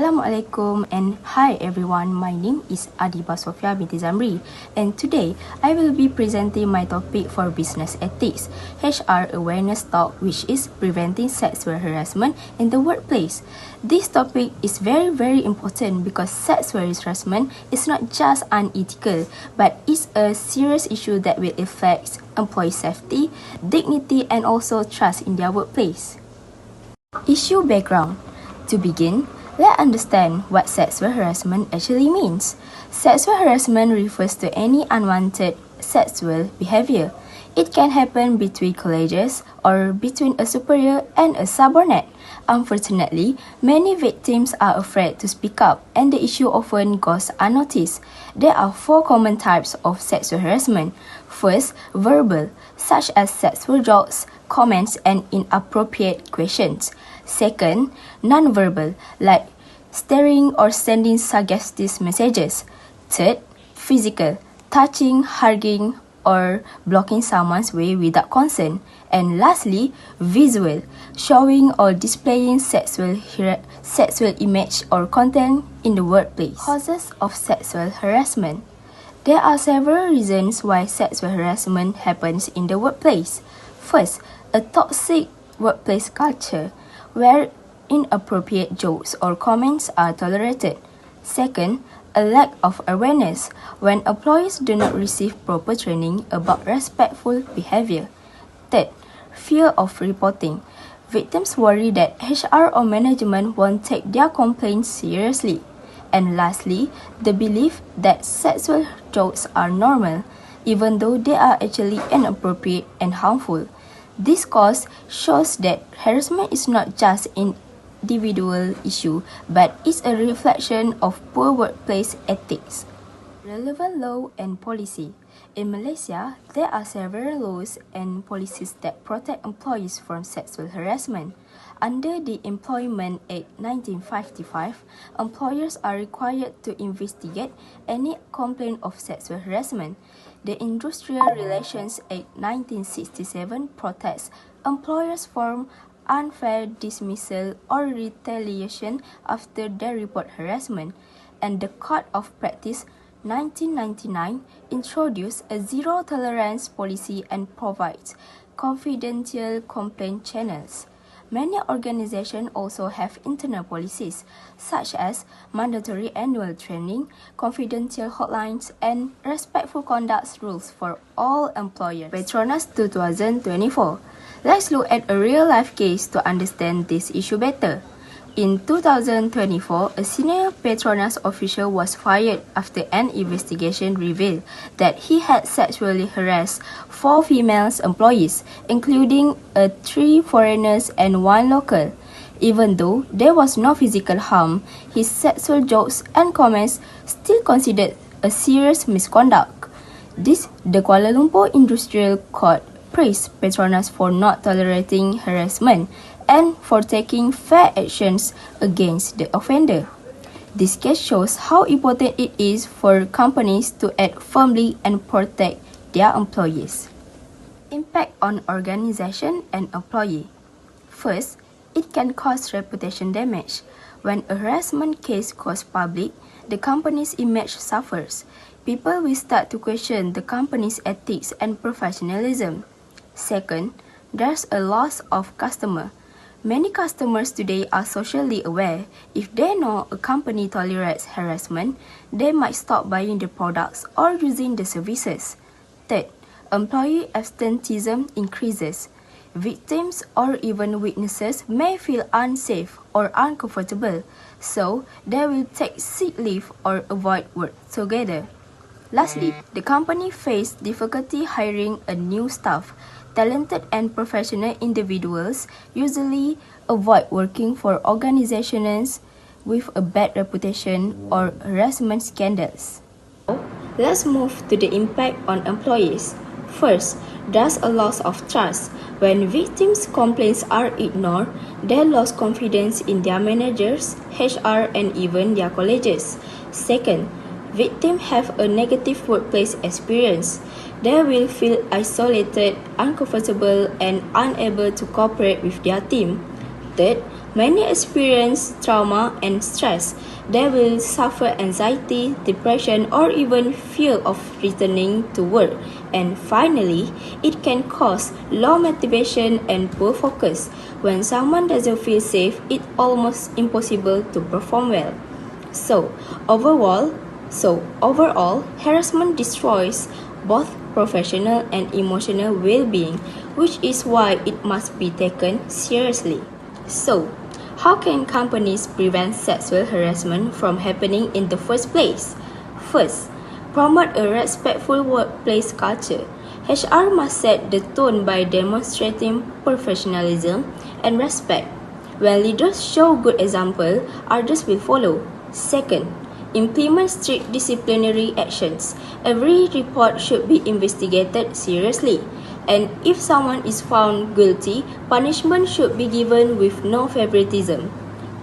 Assalamualaikum and hi everyone, my name is Adiba Sofia binti Zamri and today I will be presenting my topic for business ethics, HR awareness talk, which is preventing sexual harassment in the workplace. This topic is very important because sexual harassment is not just unethical but is a serious issue that will affect employee safety, dignity and also trust in their workplace. Issue background. To begin, let's understand what sexual harassment actually means. Sexual harassment refers to any unwanted sexual behavior. It can happen between colleagues or between a superior and a subordinate. Unfortunately, many victims are afraid to speak up and the issue often goes unnoticed. There are 4 common types of sexual harassment. First, verbal, such as sexual jokes, comments and inappropriate questions. Second, non-verbal, like staring or sending suggestive messages. Third, physical, touching, hugging, or blocking someone's way without consent. And lastly, visual, showing or displaying sexual image or content in the workplace. Causes of sexual harassment. There are several reasons why sexual harassment happens in the workplace. First, a toxic workplace culture, where inappropriate jokes or comments are tolerated. Second, a lack of awareness, when employees do not receive proper training about respectful behavior. Third, fear of reporting. Victims worry that HR or management won't take their complaints seriously. And lastly, the belief that sexual jokes are normal, even though they are actually inappropriate and harmful. This cause shows that harassment is not just an individual issue, but is a reflection of poor workplace ethics. Relevant law and policy. In Malaysia, there are several laws and policies that protect employees from sexual harassment. Under the Employment Act 1955, employers are required to investigate any complaint of sexual harassment. The Industrial Relations Act 1967 protects employers from unfair dismissal or retaliation after they report harassment, and the Code of Practice 1999 introduced a zero-tolerance policy and provides confidential complaint channels. Many organizations also have internal policies, such as mandatory annual training, confidential hotlines, and respectful conduct rules for all employers. Petronas 2024. Let's look at a real-life case to understand this issue better. In 2024, a senior Petronas official was fired after an investigation revealed that he had sexually harassed 4 female employees, including 3 foreigners and 1 local. Even though there was no physical harm, his sexual jokes and comments still considered a serious misconduct. The Kuala Lumpur Industrial Court praised Petronas for not tolerating harassment and for taking fair actions against the offender. This case shows how important it is for companies to act firmly and protect their employees. Impact on organization and employee. First, it can cause reputation damage. When a harassment case goes public, the company's image suffers. People will start to question the company's ethics and professionalism. Second, there's a loss of customer. Many customers today are socially aware. If they know a company tolerates harassment, they might stop buying the products or using the services. Third, employee absenteeism increases. Victims or even witnesses may feel unsafe or uncomfortable, so they will take sick leave or avoid work together. Lastly, the company faces difficulty hiring a new staff. Talented and professional individuals usually avoid working for organizations with a bad reputation or harassment scandals. Let's move to the impact on employees. First, there's a loss of trust. When victims' complaints are ignored, they lose confidence in their managers, HR, and even their colleagues. Second, victims have a negative workplace experience. They will feel isolated, uncomfortable, and unable to cooperate with their team. Third, Many experience trauma and stress. They will suffer anxiety, depression, or even fear of returning to work. And finally, it can cause low motivation and poor focus. When someone doesn't feel safe, it's almost impossible to perform well. So, overall, harassment destroys both professional and emotional well-being, which is why it must be taken seriously. So, how can companies prevent sexual harassment from happening in the first place? First, promote a respectful workplace culture. HR must set the tone by demonstrating professionalism and respect. When leaders show good example, others will follow. Second, implement strict disciplinary actions. Every report should be investigated seriously. And if someone is found guilty, punishment should be given with no favoritism.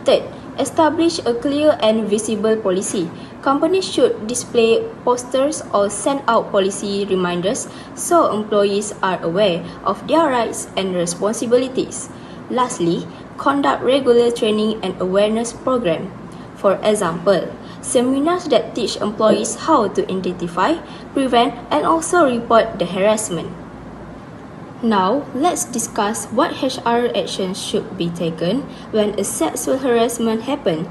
Third, establish a clear and visible policy. Companies should display posters or send out policy reminders so employees are aware of their rights and responsibilities. Lastly, conduct regular training and awareness programs. For example, seminars that teach employees how to identify, prevent, and also report the harassment. Now, let's discuss what HR actions should be taken when a sexual harassment happens.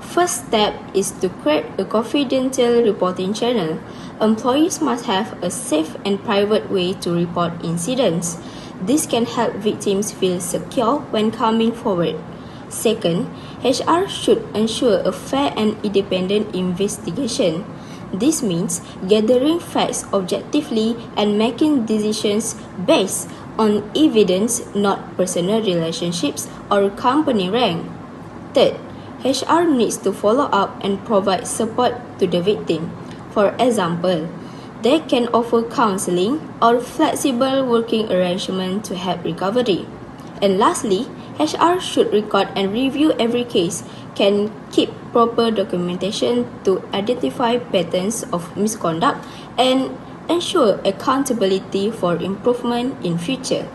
First step is to create a confidential reporting channel. Employees must have a safe and private way to report incidents. This can help victims feel secure when coming forward. Second, HR should ensure a fair and independent investigation. This means gathering facts objectively and making decisions based on evidence, not personal relationships or company rank. Third, HR needs to follow up and provide support to the victim. For example, they can offer counseling or flexible working arrangement to help recovery. And lastly, HR should record and review every case, can keep proper documentation to identify patterns of misconduct, and ensure accountability for improvement in future.